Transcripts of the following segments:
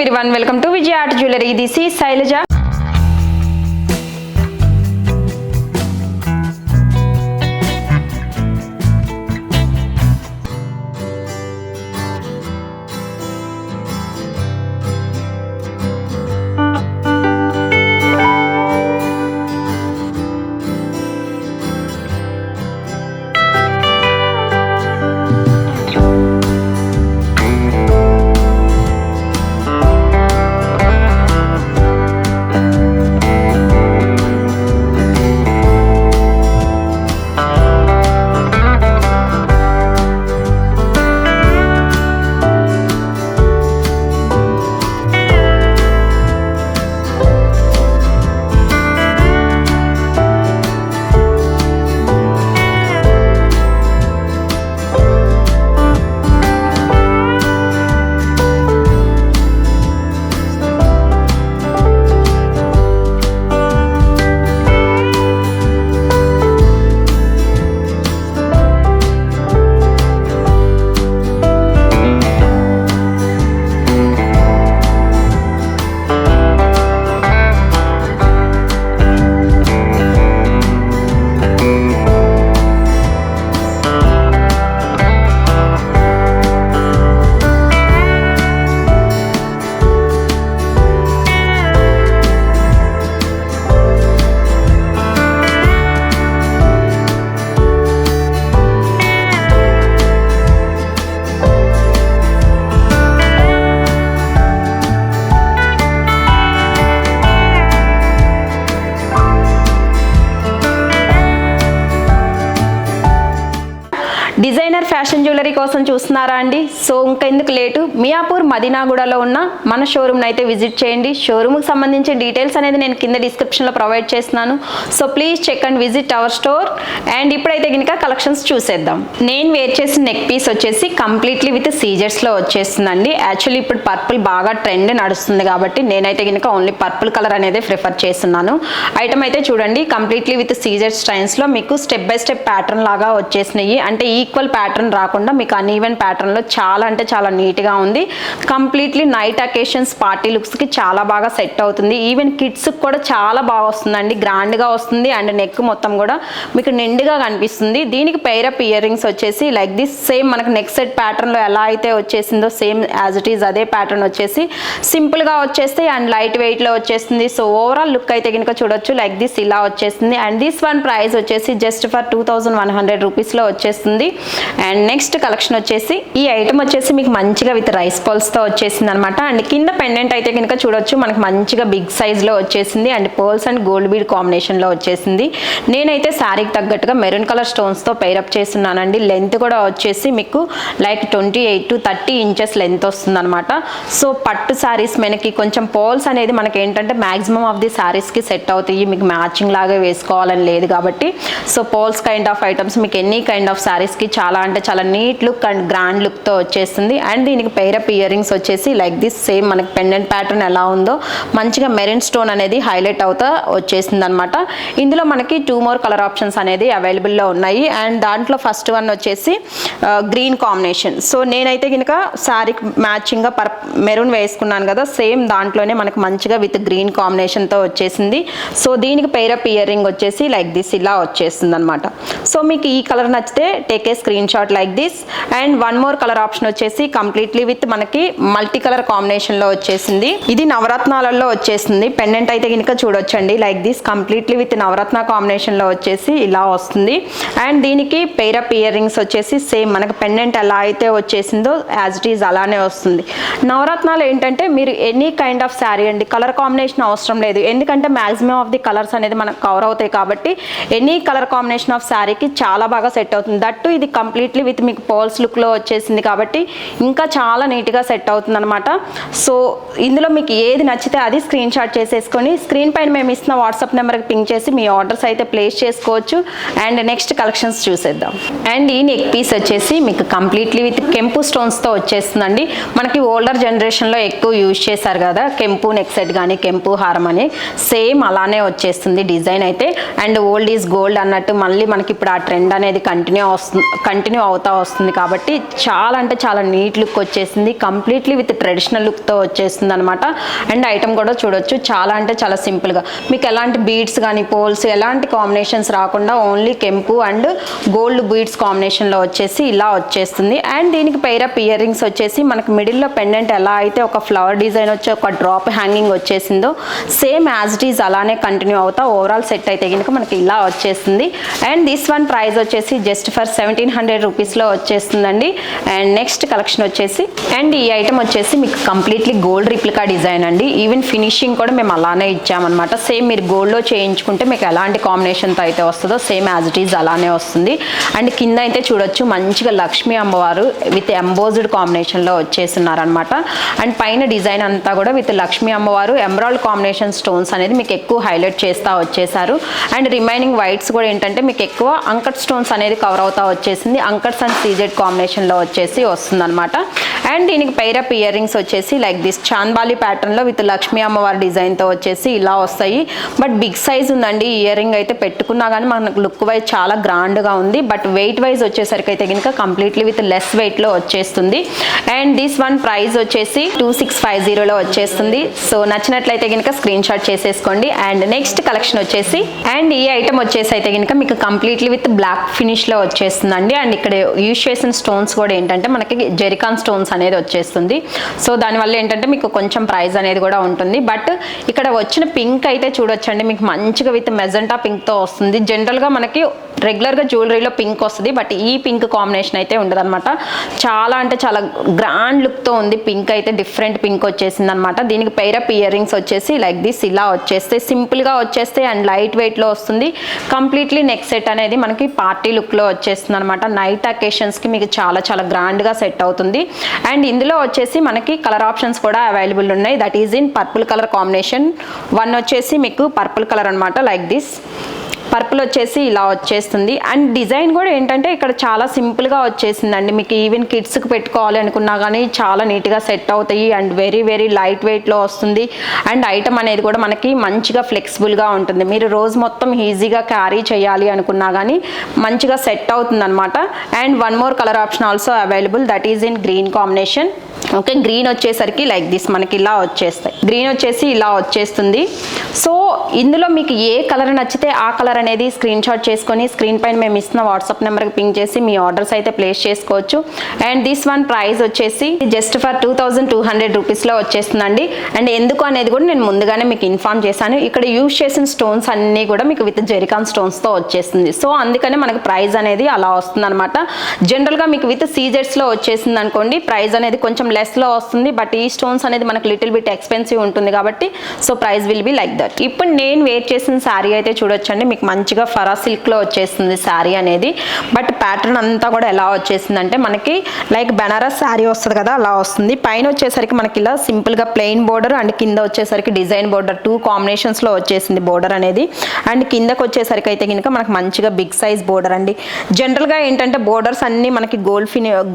everyone, welcome to Vijay Art Jewelry. This is Sailaja. Designer fashion jewellery కోసం చూస్తున్నారా అండి? So ఇంకెందుకు late, Miyapur మదీనాగూడలో ఉన్న మన షోరూమ్ని అయితే విజిట్ చేయండి. షోరూమ్కి సంబంధించిన డీటెయిల్స్ అనేది నేను కింద డిస్క్రిప్షన్లో ప్రొవైడ్ చేస్తున్నాను. So please check and visit our store. And ఇప్పుడైతే కనుక కలెక్షన్స్ చూసేద్దాం. నేను వేర్ చేసిన నెక్ పీస్ వచ్చేసి కంప్లీట్లీ విత్ సీజర్స్లో వచ్చేస్తుందండి. యాక్చువల్లీ ఇప్పుడు పర్పుల్ బాగా ట్రెండ్ నడుస్తుంది కాబట్టి నేనైతే కనుక ఓన్లీ పర్పుల్ కలర్ అనేది ప్రిఫర్ చేస్తున్నాను. ఐటమ్ అయితే చూడండి, కంప్లీట్లీ విత్ సీజర్ స్టైన్స్లో మీకు స్టెప్ బై స్టెప్ ప్యాటర్న్ లాగా వచ్చేసినాయి. అంటే ఈక్వల్ ప్యాటర్న్ రాకుండా మీకు అన్ఈవెన్ ప్యాటర్న్లో చాలా అంటే చాలా నీట్గా ఉంది. కంప్లీట్లీ నైట్ అకేషన్స్ పార్టీ లుక్స్కి చాలా బాగా సెట్ అవుతుంది. ఈవెన్ కిడ్స్కి కూడా చాలా బాగా వస్తుందండి, గ్రాండ్గా వస్తుంది. అండ్ నెక్ మొత్తం కూడా మీకు నిండుగా కనిపిస్తుంది. దీనికి పెయిరప్ ఇయర్ రింగ్స్ వచ్చేసి లైక్ దిస్ సేమ్ మనకు నెక్ సెట్ ప్యాటర్న్లో ఎలా అయితే వచ్చేసిందో సేమ్ యాజ్ ఇట్ ఈజ్ అదే ప్యాటర్న్ వచ్చేసి సింపుల్గా వచ్చేస్తే అండ్ లైట్ వెయిట్లో వచ్చేస్తుంది. సో ఓవరాల్ లుక్ అయితే కనుక చూడొచ్చు లైక్ దిస్ ఇలా వచ్చేస్తుంది. అండ్ దిస్ వన్ ప్రైస్ వచ్చేసి జస్ట్ ఫర్ 2100 రూపీస్లో వచ్చేస్తుంది. అండ్ నెక్స్ట్ కలెక్షన్ వచ్చేసి ఈ ఐటమ్ వచ్చేసి మీకు మంచిగా విత్ రైస్ పర్ల్స్తో వచ్చేసింది అనమాట. అండ్ కింద పెండెంట్ అయితే కనుక చూడొచ్చు మనకు మంచిగా బిగ్ సైజ్లో వచ్చేసింది. And pearls and gold bead కాంబినేషన్లో వచ్చేసింది. నేనైతే శారీకి తగ్గట్టుగా మెరూన్ కలర్ స్టోన్స్తో పెయిరప్ చేస్తున్నానండి. లెంత్ కూడా వచ్చేసి మీకు లైక్ 28 to 30 ఇంచెస్ లెంత్ వస్తుంది అనమాట. సో పట్టు శారీస్ మనకి కొంచెం పర్ల్స్ అనేది మనకి ఏంటంటే మ్యాక్సిమం ఆఫ్ ది శారీస్కి సెట్ అవుతాయి. మీకు మ్యాచింగ్ లాగా వేసుకోవాలని లేదు కాబట్టి so pearls kind of items మీకు ఎనీ కైండ్ ఆఫ్ శారీస్కి చాలా అంటే చాలా నీట్ లుక్ అండ్ గ్రాండ్ లుక్తో వచ్చేస్తుంది. అండ్ దీనికి పెయిరప్ ఇయర్ రింగ్స్ వచ్చేసి లైక్ దిస్ సేమ్ మనకి పెండెంట్ ప్యాటర్న్ ఎలా ఉందో మంచిగా మెరూన్ స్టోన్ అనేది హైలైట్ అవుతా వచ్చేసింది అనమాట. ఇందులో మనకి 2 more కలర్ ఆప్షన్స్ అనేది అవైలబుల్లో ఉన్నాయి. అండ్ దాంట్లో ఫస్ట్ వన్ వచ్చేసి గ్రీన్ కాంబినేషన్. సో నేనైతే కనుక శారీకి మ్యాచింగ్గా మెరూన్ వేసుకున్నాను కదా, సేమ్ దాంట్లోనే మనకు మంచిగా విత్ గ్రీన్ కాంబినేషన్తో వచ్చేసింది. సో దీనికి పెయిరప్ ఇయర్ రింగ్ వచ్చేసి లైక్ దిస్ ఇలా వచ్చేస్తుంది అనమాట. సో మీకు ఈ కలర్ నచ్చితే take a screen shot like this. And one more colour option వచ్చేసి కంప్లీట్లీ విత్ మనకి మల్టీ కలర్ కాంబినేషన్లో వచ్చేసింది. ఇది నవరత్నాలలో వచ్చేసింది. పెండెంట్ అయితే కనుక చూడొచ్చండి లైక్ దిస్ కంప్లీట్లీ విత్ నవరత్న కాంబినేషన్లో వచ్చేసి ఇలా వస్తుంది. అండ్ దీనికి పెయిరప్ ఇయర్ రింగ్స్ వచ్చేసి సేమ్ మనకి పెండెంట్ ఎలా అయితే వచ్చేసిందో యాజ్ ఇట్ ఈజ్ అలానే వస్తుంది. నవరత్నాలు ఏంటంటే మీరు ఎనీ కైండ్ ఆఫ్ శారీ అండి, కలర్ కాంబినేషన్ అవసరం లేదు. ఎందుకంటే మ్యాక్సిమం ఆఫ్ ది కలర్స్ అనేది మనకు కవర్ అవుతాయి కాబట్టి ఎనీ కలర్ కాంబినేషన్ ఆఫ్ శారీకి చాలా బాగా సెట్ అవుతుంది. దట్టు ఇది కంప్లీట్లీ విత్ మీకు పర్ల్స్ లుక్లో వచ్చేసింది కాబట్టి ఇంకా చాలా నీట్గా సెట్ అవుతుంది అనమాట. సో ఇందులో మీకు ఏది నచ్చితే అది స్క్రీన్ షాట్ చేసేసుకొని స్క్రీన్ పైన మేము ఇస్తున్న వాట్సాప్ నెంబర్కి పింక్ చేసి మీ ఆర్డర్స్ అయితే ప్లేస్ చేసుకోవచ్చు. అండ్ నెక్స్ట్ కలెక్షన్స్ చూసేద్దాం. అండ్ ఈ నెక్ పీస్ వచ్చేసి మీకు కంప్లీట్లీ విత్ కెంపు స్టోన్స్తో వచ్చేస్తుందండి. మనకి ఓల్డర్ జనరేషన్లో ఎక్కువ యూజ్ చేశారు కదా కెంపు నెక్ సెట్ కానీ కెంపు హారం అని, సేమ్ అలానే వచ్చేస్తుంది డిజైన్ అయితే. అండ్ ఓల్డ్ ఈజ్ గోల్డ్ అన్నట్టు మళ్ళీ మనకి ఇప్పుడు ఆ ట్రెండ్ అనేది కంటిన్యూ అవుతుంది అవుతా వస్తుంది కాబట్టి చాలా అంటే చాలా నీట్ లుక్ వచ్చేసింది, కంప్లీట్లీ విత్ ట్రెడిషనల్ లుక్తో వచ్చేస్తుంది అనమాట. అండ్ ఐటమ్ కూడా చూడొచ్చు, చాలా అంటే చాలా సింపుల్గా మీకు ఎలాంటి బీడ్స్ కానీ పోల్స్ ఎలాంటి కాంబినేషన్స్ రాకుండా ఓన్లీ కెంపు అండ్ గోల్డ్ బీడ్స్ కాంబినేషన్లో వచ్చేసి ఇలా వచ్చేస్తుంది. అండ్ దీనికి పైరప్ ఇయర్ రింగ్స్ వచ్చేసి మనకి మిడిల్లో పెండెంట్ ఎలా అయితే ఒక ఫ్లవర్ డిజైన్ వచ్చి ఒక డ్రాప్ హ్యాంగింగ్ వచ్చేసిందో సేమ్ యాజ్ ఇట్ ఈజ్ అలానే కంటిన్యూ అవుతా ఓవరాల్ సెట్ అయితే కనుక మనకి ఇలా వచ్చేస్తుంది. అండ్ దిస్ వన్ ప్రైస్ వచ్చేసి జస్ట్ ఫర్ 1700 రూపీస్లో వచ్చేస్తుందండి. అండ్ నెక్స్ట్ కలెక్షన్ వచ్చేసి అండ్ ఈ ఐటమ్ వచ్చేసి మీకు కంప్లీట్లీ గోల్డ్ రిప్లికా డిజైన్ అండి. ఈవెన్ ఫినిషింగ్ కూడా మేము అలానే ఇచ్చామన్నమాట. సేమ్ మీరు గోల్డ్లో చేయించుకుంటే మీకు ఎలాంటి కాంబినేషన్తో అయితే వస్తుందో సేమ్ యాజ్ ఇట్ ఈజ్ అలానే వస్తుంది. అండ్ కింద అయితే చూడొచ్చు మంచిగా లక్ష్మీ అమ్మవారు విత్ ఎంబోజ్డ్ కాంబినేషన్లో వచ్చేస్తున్నారనమాట. అండ్ పైన డిజైన్ అంతా కూడా విత్ లక్ష్మీ అమ్మవారు ఎమరాల్డ్ కాంబినేషన్ స్టోన్స్ అనేది మీకు ఎక్కువ హైలైట్ చేస్తూ వచ్చేసారు. అండ్ రిమైనింగ్ వైట్స్ కూడా ఏంటంటే మీకు ఎక్కువ అంకట్ స్టోన్స్ అనేది కవర్ అవుతా వచ్చేసింది. అంకట్స్ అండ్ సీజెడ్ కాంబినేషన్లో వచ్చేసి వస్తుంది అనమాట. అండ్ దీనికి పైరప్ ఇయర్ రింగ్స్ వచ్చేసి లైక్ దిస్ చాంద్బాలి ప్యాటర్న్లో విత్ లక్ష్మీ అమ్మవారి డిజైన్తో వచ్చేసి ఇలా వస్తాయి. బట్ బిగ్ సైజ్ ఉందండి ఇయర్ రింగ్ అయితే, పెట్టుకున్నా కానీ మనకు లుక్ వైజ్ చాలా గ్రాండ్గా ఉంది. బట్ వెయిట్ వైజ్ వచ్చేసరికి అయితే కనుక కంప్లీట్లీ విత్ లెస్ వెయిట్లో వచ్చేస్తుంది. అండ్ దిస్ వన్ ప్రైస్ వచ్చేసి 2650లో వచ్చేస్తుంది. సో నచ్చినట్లయితే కనుక స్క్రీన్ షాట్ చేసేసుకోండి. అండ్ నెక్స్ట్ కలెక్షన్ వచ్చేసి అండ్ ఈ ఐటమ్ వచ్చేసి అయితే కనుక మీకు కంప్లీట్లీ విత్ బ్లాక్ ఫినిష్లో వచ్చేస్తుందండి. అండ్ ఇక్కడ యూజ్ చేసిన స్టోన్స్ కూడా ఏంటంటే మనకి జెరికాన్ స్టోన్స్ అనేది వచ్చేస్తుంది. సో దానివల్ల ఏంటంటే మీకు కొంచెం ప్రైస్ అనేది కూడా ఉంటుంది. బట్ ఇక్కడ వచ్చిన పింక్ అయితే చూడొచ్చండి, మీకు మంచిగా విత్ మెజెంటా పింక్తో వస్తుంది. జనరల్గా మనకి రెగ్యులర్గా జ్యువెలరీలో పింక్ వస్తుంది, బట్ ఈ పింక్ కాంబినేషన్ అయితే ఉండదు అనమాట. చాలా అంటే చాలా గ్రాండ్ లుక్తో ఉంది. పింక్ అయితే డిఫరెంట్ పింక్ వచ్చేసింది అనమాట. దీనికి పైరప్ ఇయర్ రింగ్స్ వచ్చేసి లైక్ దిస్ ఇలా వచ్చేస్తే సింపుల్గా వచ్చేస్తే అండ్ లైట్ వెయిట్లో వస్తుంది. కంప్లీట్లీ నెక్ సెట్ అనేది మనకి పార్టీ లుక్లో వచ్చేస్తుంది అనమాట. నైట్ అకేషన్స్కి మీకు చాలా చాలా గ్రాండ్గా సెట్ అవుతుంది. అండ్ ఇందులో వచ్చేసి మనకి కలర్ ఆప్షన్స్ కూడా అవైలబుల్ ఉన్నాయి. That is in purple colour combination. One వచ్చేసి మీకు పర్పుల్ కలర్ అనమాట, లైక్ దిస్ పర్పుల్ వచ్చేసి ఇలా వచ్చేస్తుంది. అండ్ డిజైన్ కూడా ఏంటంటే ఇక్కడ చాలా సింపుల్గా వచ్చేసిందండి. మీకు ఈవెన్ కిడ్స్కి పెట్టుకోవాలి అనుకున్నా కానీ చాలా నీట్గా సెట్ అవుతాయి. అండ్ వెరీ వెరీ లైట్ వెయిట్లో వస్తుంది. అండ్ ఐటమ్ అనేది కూడా మనకి మంచిగా ఫ్లెక్సిబుల్గా ఉంటుంది. మీరు రోజు మొత్తం ఈజీగా క్యారీ చేయాలి అనుకున్నా కానీ మంచిగా సెట్ అవుతుంది అనమాట. And one more colour option also available, that is in green combination. Okay, green వచ్చేసరికి లైక్ దిస్ మనకి ఇలా వచ్చేస్తాయి. గ్రీన్ వచ్చేసి ఇలా వచ్చేస్తుంది. సో ఇందులో మీకు ఏ కలర్ నచ్చితే ఆ కలర్ అనేది స్క్రీన్ షాట్ చేసుకొని స్క్రీన్ పైన మేము ఇస్తున్న వాట్సాప్ నెంబర్కి పింక్ చేసి మీ ఆర్డర్స్ అయితే ప్లేస్ చేసుకోవచ్చు. అండ్ దిస్ వన్ ప్రైస్ వచ్చేసి జస్ట్ ఫర్ 2200 రూపీస్లో వచ్చేస్తుందండి. అండ్ ఎందుకు అనేది కూడా నేను ముందుగానే మీకు ఇన్ఫార్మ్ చేశాను. ఇక్కడ యూజ్ చేసిన స్టోన్స్ అన్నీ కూడా మీకు విత్ జెరికాన్ స్టోన్స్తో వచ్చేస్తుంది. సో అందుకనే మనకి ప్రైస్ అనేది అలా వస్తుంది అనమాట. జనరల్గా మీకు విత్ సీజెట్స్లో వచ్చేసింది అనుకోండి, ప్రైస్ అనేది కొంచెం లెస్లో వస్తుంది. బట్ ఈ స్టోన్స్ అనేది మనకు లిటిల్ బిట్ ఎక్స్పెన్సివ్ ఉంటుంది కాబట్టి so price will be like that. ఇప్పుడు నేను వేర్ చేసిన శారీ అయితే చూడొచ్చండి, మీకు మంచిగా ఫరా సిల్క్లో వచ్చేస్తుంది శారీ అనేది. బట్ ప్యాటర్న్ అంతా కూడా ఎలా వచ్చేసిందంటే మనకి లైక్ బెనారస్ శారీ వస్తుంది కదా అలా వస్తుంది. పైన వచ్చేసరికి మనకి ఇలా సింపుల్గా ప్లెయిన్ బోర్డర్ అండ్ కింద వచ్చేసరికి డిజైన్ బోర్డర్ 2 కాంబినేషన్స్లో వచ్చేసింది బోర్డర్ అనేది. అండ్ కిందకు వచ్చేసరికి అయితే కనుక మనకు మంచిగా బిగ్ సైజ్ బోర్డర్ అండి. జనరల్గా ఏంటంటే బోర్డర్స్ అన్నీ మనకి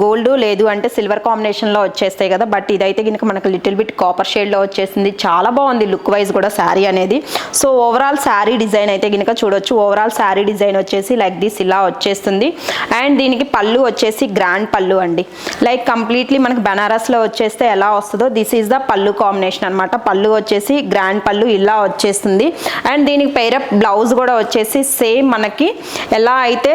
గోల్డ్ లేదు అంటే సిల్వర్ కాంబినేషన్లో వచ్చేస్తాయి కదా. బట్ ఇదైతే కనుక మనకు లిటిల్ బిట్ కాపర్ షేడ్లో వచ్చేసింది. చాలా బాగుంది లుక్ వైజ్ కూడా శారీ అనేది. సో ఓవరాల్ శారీ డిజైన్ అయితే కనుక చూడొచ్చు. ఓవరాల్ శారీ డిజైన్ వచ్చేసి లైక్ దిస్ ఇలా వచ్చేస్తుంది. అండ్ దీనికి పళ్ళు వచ్చేసి గ్రాండ్ పళ్ళు అండి. లైక్ కంప్లీట్లీ మనకి బనారస్లో వచ్చేస్తే ఎలా వస్తుందో దిస్ ఈజ్ ద పళ్ళు కాంబినేషన్ అనమాట. పళ్ళు వచ్చేసి గ్రాండ్ పళ్ళు ఇలా వచ్చేస్తుంది. అండ్ దీనికి పైరప్ బ్లౌజ్ కూడా వచ్చేసి సేమ్ మనకి ఎలా అయితే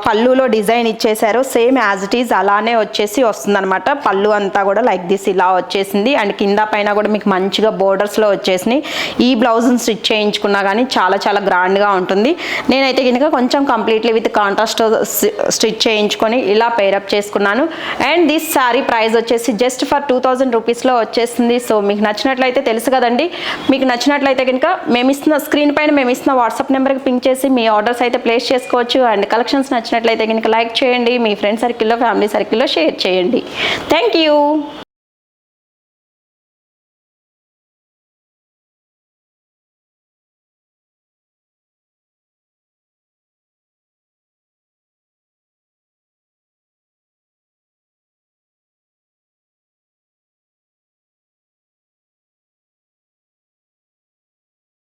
పళ్ళులో డిజైన్ ఇచ్చేసారో సేమ్ యాజ్ ఇట్ ఈజ్ అలానే వచ్చేసి వస్తుంది అనమాట. పళ్ళు అంతా కూడా లైక్ దిస్ ఇలా వచ్చేసింది. అండ్ కింద పైన కూడా మీకు మంచిగా బోర్డర్స్లో వచ్చేసినాయి. ఈ బ్లౌజ్ని స్టిచ్ చేయించుకున్నా కానీ చాలా చాలా గ్రాండ్గా ఉంటుంది. నేనైతే కనుక కొంచెం కంప్లీట్లీ విత్ కాంట్రాస్ట్ స్టిచ్ చేయించుకొని ఇలా పేరప్ చేసుకున్నాను. అండ్ దిస్ శారీ ప్రైస్ వచ్చేసి జస్ట్ ఫర్ 2000 రూపీస్లో వచ్చేస్తుంది. సో మీకు నచ్చినట్లయితే తెలుసు కదండి, మీకు నచ్చినట్లయితే కనుక మేము ఇస్తున్న స్క్రీన్ పైన మేము ఇస్తున్న వాట్సాప్ నెంబర్కి పింక్ చేసి మీ ఆర్డర్స్ అయితే ప్లేస్ చేసుకోవచ్చు. అండ్ కలెక్షన్స్ నచ్చినట్లయితే కనుక లైక్ చేయండి, మీ ఫ్రెండ్ సర్కిల్లో ఫ్యామిలీ సర్కిల్లో షేర్ చేయండి. Thank you.